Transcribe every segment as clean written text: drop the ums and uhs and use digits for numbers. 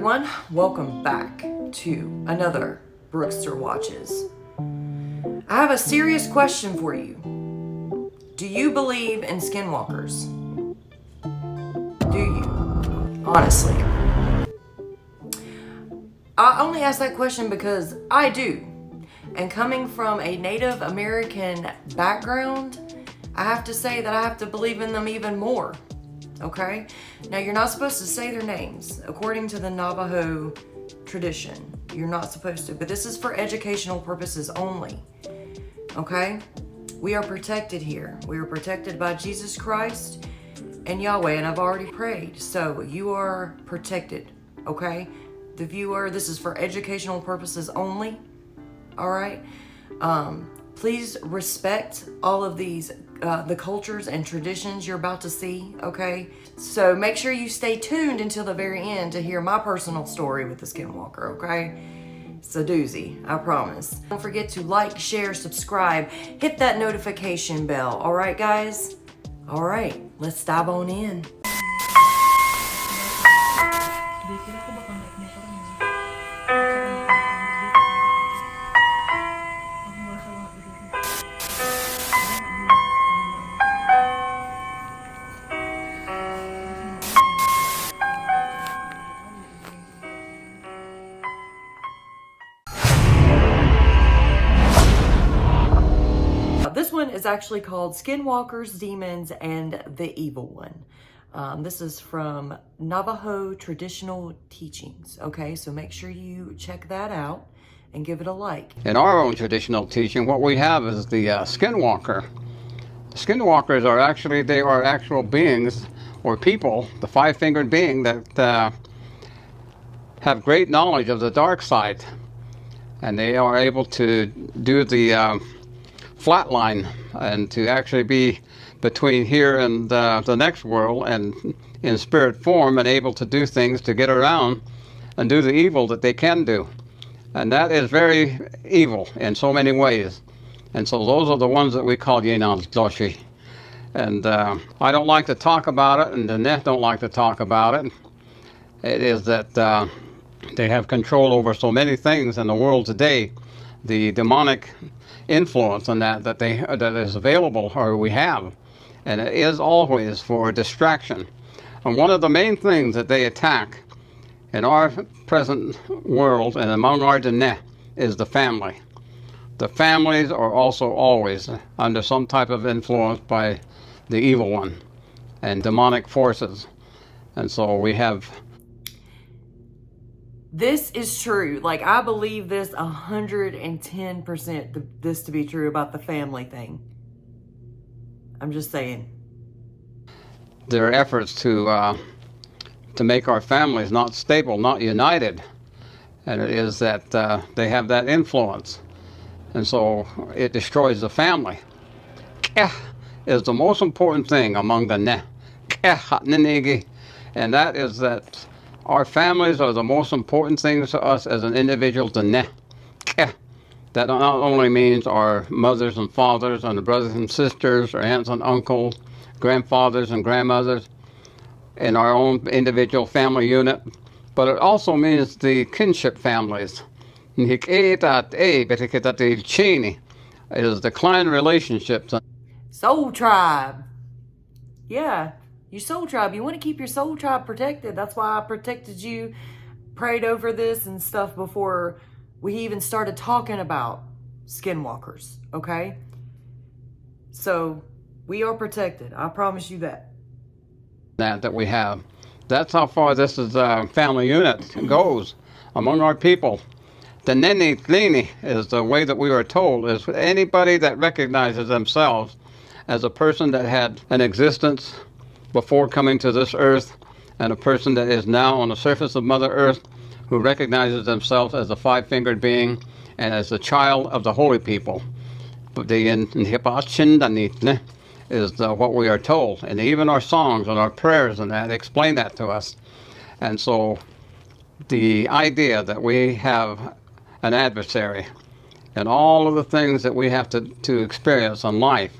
everyone, welcome back to another Brookestirr Watches. I have a serious question for you. Do you believe in skinwalkers? Do you? Honestly. I only ask that question because I do. And coming from a Native American background, I have to say that I have to believe in them even more. Okay? Now, you're not supposed to say their names. According to the Navajo tradition, you're not supposed to. But this is for educational purposes only. Okay? We are protected here. We are protected by Jesus Christ and Yahweh, and I've already prayed. So you are protected. Okay? The viewer, this is for educational purposes only. All right? Please respect all of these the cultures and traditions you're about to see, okay? So make sure you stay tuned until the very end to hear my personal story with the Skinwalker, okay? It's a doozy, I promise. Don't forget to like, share, subscribe, hit that notification bell, all right, guys? All right, let's dive on in. This one is actually called Skinwalkers, Demons, and the Evil One. This is from Navajo Traditional Teachings, okay? So make sure you check that out and give it a like. In our own traditional teaching, what we have is the Skinwalker. The Skinwalkers are actually, they are actual beings or people, the five-fingered being that have great knowledge of the dark side. And they are able to do the flatline and to actually be between here and the next world and in spirit form and able to do things to get around and do the evil that they can do. And that is very evil in so many ways. And so those are the ones that we call Yenan Doshi. And I don't like to talk about it, and the Net don't like to talk about it. It is that they have control over so many things in the world today. The demonic influence on that is available, or we have, and it is always for distraction. And one of the main things that they attack in our present world and among our Dene is the family. The families are also always under some type of influence by the evil one and demonic forces. And so we have... This is true. Like, I believe this 110% this to be true about the family thing. I'm just saying. Their efforts to make our families not stable, not united. And it is that they have that influence. And so it destroys the family. Keh is the most important thing among the Ne. Keh, and that is that our families are the most important things to us as an individual. That not only means our mothers and fathers and the brothers and sisters, our aunts and uncles, grandfathers and grandmothers in our own individual family unit, but it also means the kinship families. It is the clan relationships. Soul tribe. Yeah. Your soul tribe. You want to keep your soul tribe protected. That's why I protected you, prayed over this and stuff before we even started talking about skinwalkers, okay? So we are protected. I promise you that. That we have. That's how far this is family unit goes among our people. The Nene Lini is the way that we were told, is anybody that recognizes themselves as a person that had an existence before coming to this earth, and a person that is now on the surface of Mother Earth who recognizes themselves as a five-fingered being and as a child of the holy people. But the is what we are told, and even our songs and our prayers and that explain that to us. And so the idea that we have an adversary and all of the things that we have to experience in life,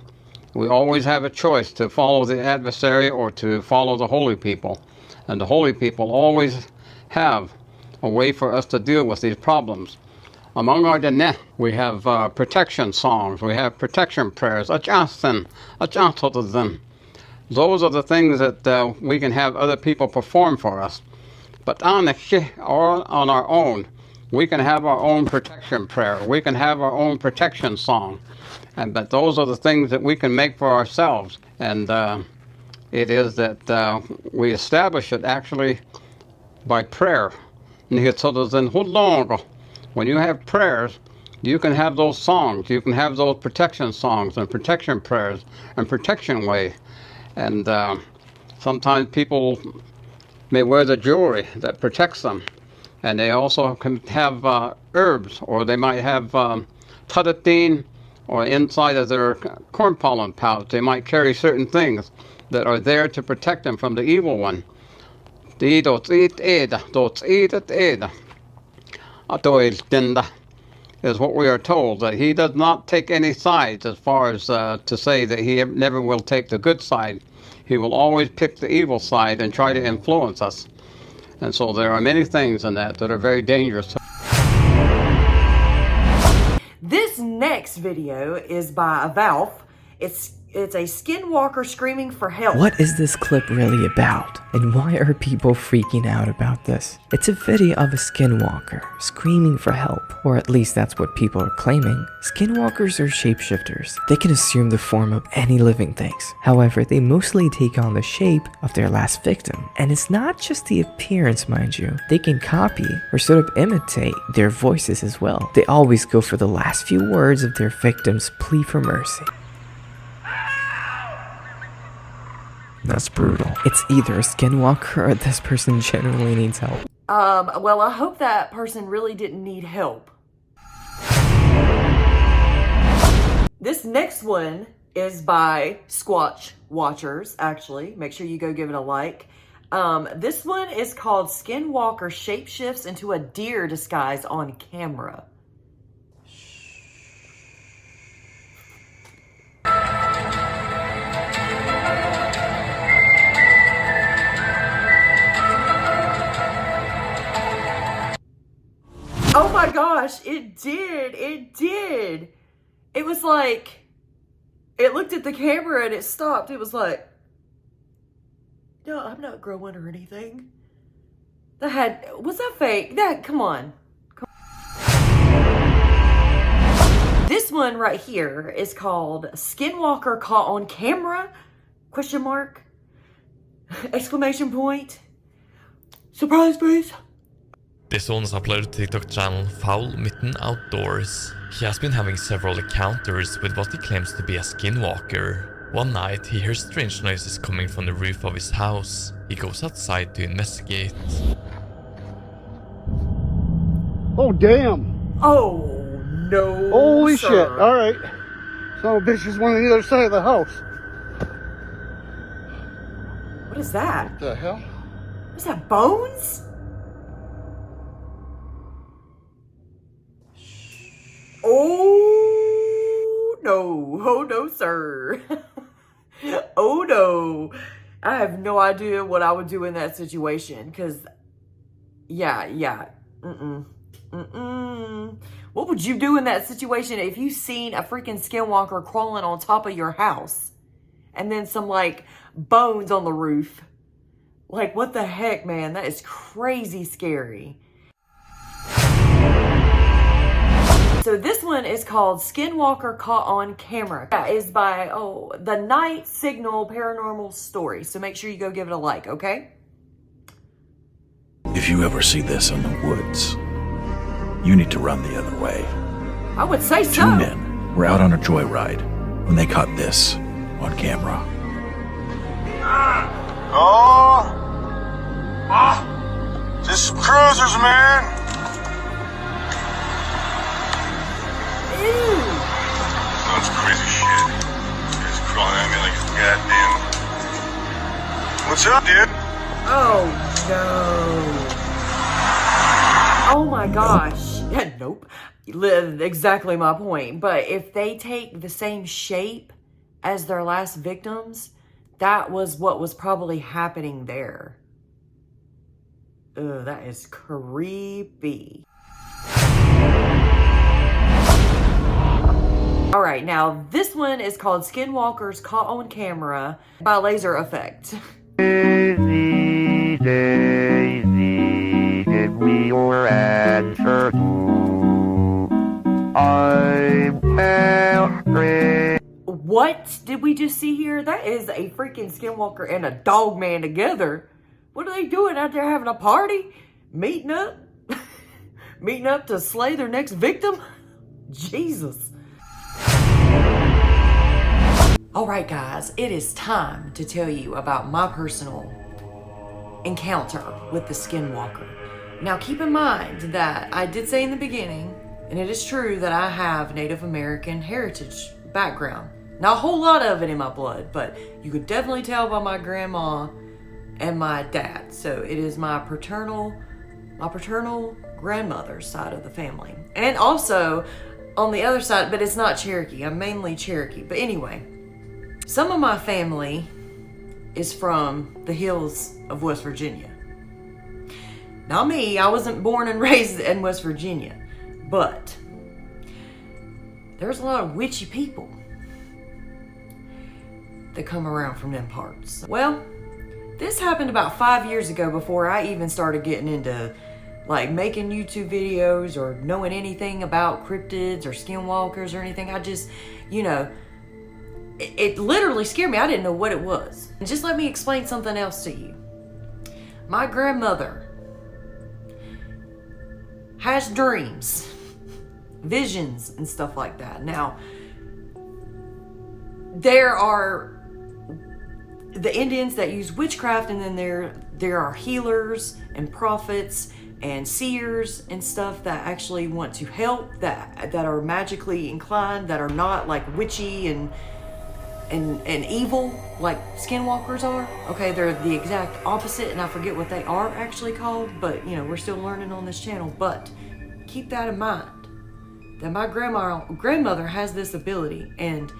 we always have a choice to follow the adversary or to follow the holy people. And the holy people always have a way for us to deal with these problems. Among our dene, we have protection songs, we have protection prayers, adjusting. Those are the things that we can have other people perform for us. But on our own, we can have our own protection prayer. We can have our own protection song. But those are the things that we can make for ourselves. And it is that we establish it actually by prayer. When you have prayers, you can have those songs. You can have those protection songs and protection prayers and protection way. And sometimes people may wear the jewelry that protects them. And they also can have herbs, or they might have tadatine, or inside of their corn pollen pouch, they might carry certain things that are there to protect them from the evil one. Is what we are told, that he does not take any sides as far as to say that he never will take the good side. He will always pick the evil side and try to influence us. And so there are many things in that are very dangerous. This next video is by a Valve. It's a Skinwalker screaming for help. What is this clip really about? And why are people freaking out about this? It's a video of a skinwalker screaming for help, or at least that's what people are claiming. Skinwalkers are shapeshifters. They can assume the form of any living things. However, they mostly take on the shape of their last victim. And it's not just the appearance, mind you. They can copy or sort of imitate their voices as well. They always go for the last few words of their victim's plea for mercy. That's brutal. It's either a skinwalker or this person genuinely needs help. Well, I hope that person really didn't need help. This next one is by Squatch Watchers, actually. Make sure you go give it a like. This one is called Skinwalker Shapeshifts into a Deer Disguise on Camera. Oh my gosh, it did. It was like, it looked at the camera and it stopped. It was like, no, I'm not growing or anything. Was that fake? Come on. This one right here is called Skinwalker Caught on Camera? Question mark? Exclamation point? Surprise face? This one's uploaded to TikTok channel Foul Mitten Outdoors. He has been having several encounters with what he claims to be a skinwalker. One night he hears strange noises coming from the roof of his house. He goes outside to investigate. Oh damn! Oh no! Holy sir. shit! All right, so bitch is one on the other side of the house. What is that? What the hell? Is that bones? Oh no, sir. Oh no. I have no idea what I would do in that situation, because, yeah. What would you do in that situation if you seen a freaking skinwalker crawling on top of your house and then some, like, bones on the roof? Like, what the heck, man? That is crazy scary. So this one is called Skinwalker Caught on Camera. That is by, the Night Signal Paranormal Story. So make sure you go give it a like, okay? If you ever see this in the woods, you need to run the other way. I would say so. Two men were out on a joyride when they caught this on camera. Just some cruisers, man. Ew. That's crazy shit. He's crawling at me like a goddamn. What's up, dude? Oh no. Oh my gosh. Nope. Exactly my point. But if they take the same shape as their last victims, that was what was probably happening there. Ugh, that is creepy. Alright, now this one is called Skinwalkers Caught on Camera by Laser Effect. Daisy, Daisy, give me your answer. I'm desperate. What did we just see here? That is a freaking Skinwalker and a dog man together. What are they doing out there, having a party? Meeting up? Meeting up to slay their next victim? Jesus. Alright guys, it is time to tell you about my personal encounter with the Skinwalker. Now keep in mind that I did say in the beginning, and it is true that I have Native American heritage background. Not a whole lot of it in my blood, but you could definitely tell by my grandma and my dad. So it is my paternal grandmother's side of the family. And also on the other side, but it's not Cherokee. I'm mainly Cherokee. But anyway, some of my family is from the hills of West Virginia. Not me, I wasn't born and raised in West Virginia, but there's a lot of witchy people that come around from them parts. Well, this happened about 5 years ago before I even started getting into like making YouTube videos or knowing anything about cryptids or skinwalkers or anything. I just, you know, it literally scared me. I didn't know what it was. And just let me explain something else to you. My grandmother has dreams, visions, and stuff like that. Now, there are the Indians that use witchcraft, and then there are healers and prophets and seers and stuff that actually want to help, that are magically inclined, that are not like witchy and evil like skinwalkers are. Okay, they're the exact opposite, and I forget what they are actually called, but you know, we're still learning on this channel. But keep that in mind, that my grandmother has this ability, and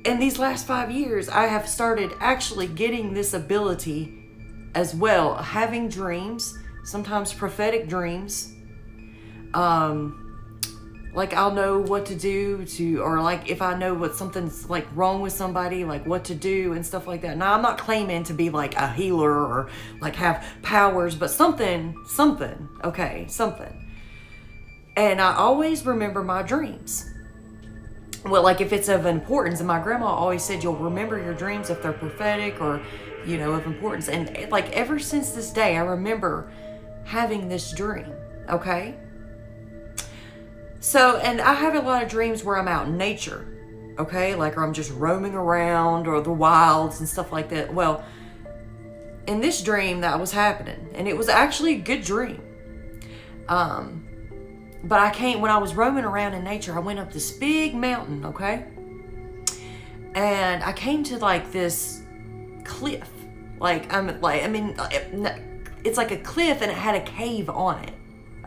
in these last 5 years I have started actually getting this ability as well, having dreams, sometimes prophetic dreams. Like I'll know what to do or like if I know what something's like wrong with somebody, like what to do and stuff like that. Now I'm not claiming to be like a healer or like have powers, but something, okay, something. And I always remember my dreams. Well, like if it's of importance, and my grandma always said you'll remember your dreams if they're prophetic or, you know, of importance. And like ever since this day, I remember having this dream, okay? So, and I have a lot of dreams where I'm out in nature, okay? Like, or I'm just roaming around or the wilds and stuff like that. Well, in this dream that was happening, and it was actually a good dream. But when I was roaming around in nature, I went up this big mountain, okay? And I came to like this cliff. It's like a cliff and it had a cave on it,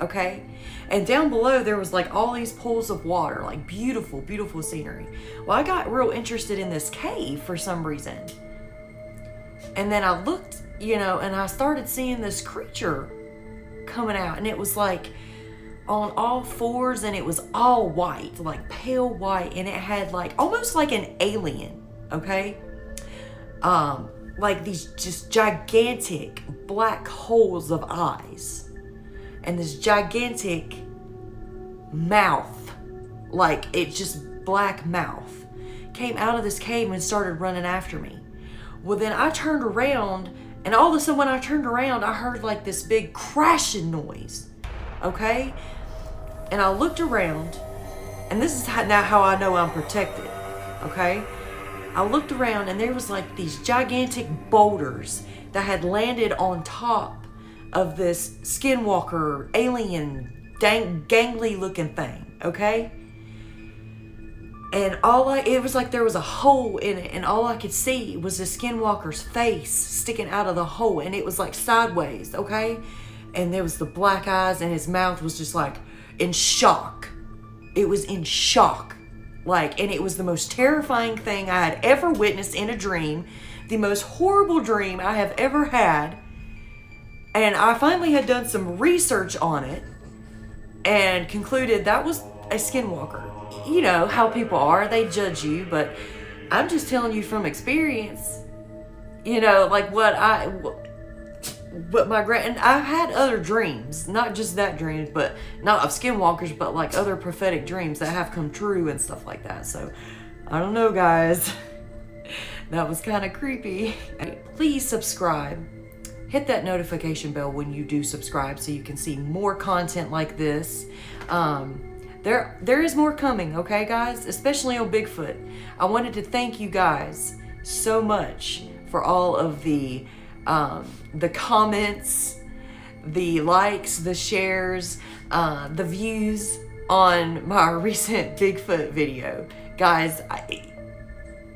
okay? And down below there was like all these pools of water, like beautiful, beautiful scenery. Well, I got real interested in this cave for some reason. And then I looked, you know, and I started seeing this creature coming out, and it was like on all fours, and it was all white, like pale white, and it had like almost like an alien, okay? Like these just gigantic black holes of eyes, and this gigantic mouth, like it just black mouth, came out of this cave and started running after me. Well, then I turned around, and all of a sudden when I turned around, I heard like this big crashing noise, okay? And I looked around, and this is now how I know I'm protected, okay? I looked around, and there was like these gigantic boulders that had landed on top of this skinwalker alien gangly looking thing, okay? And it was like there was a hole in it, and all I could see was the skinwalker's face sticking out of the hole, and it was like sideways, okay? And there was the black eyes, and his mouth was just like in shock. It was in shock. Like, and it was the most terrifying thing I had ever witnessed in a dream, the most horrible dream I have ever had. And I finally had done some research on it and concluded that was a skinwalker. You know how people are, they judge you, but I'm just telling you from experience. You know, like what my and I've had other dreams, not just that dream, but not of skinwalkers, but like other prophetic dreams that have come true and stuff like that. So I don't know, guys. That was kind of creepy. Please subscribe. Hit that notification bell when you do subscribe so you can see more content like this. There is more coming, okay, guys? Especially on Bigfoot. I wanted to thank you guys so much for all of the comments, the likes, the shares, the views on my recent Bigfoot video. Guys,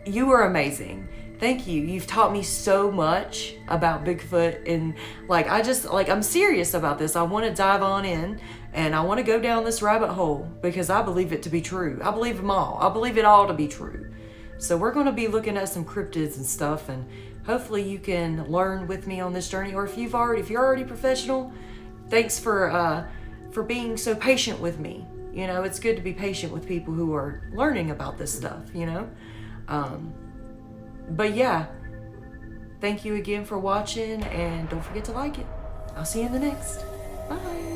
you were amazing. Thank you. You've taught me so much about Bigfoot, and I'm serious about this. I want to dive on in and I want to go down this rabbit hole because I believe it to be true. I believe them all. I believe it all to be true. So we're going to be looking at some cryptids and stuff, and hopefully you can learn with me on this journey. Or if you're already professional, thanks for being so patient with me. You know, it's good to be patient with people who are learning about this stuff, you know? But yeah, thank you again for watching, and don't forget to like it. I'll see you in the next. Bye.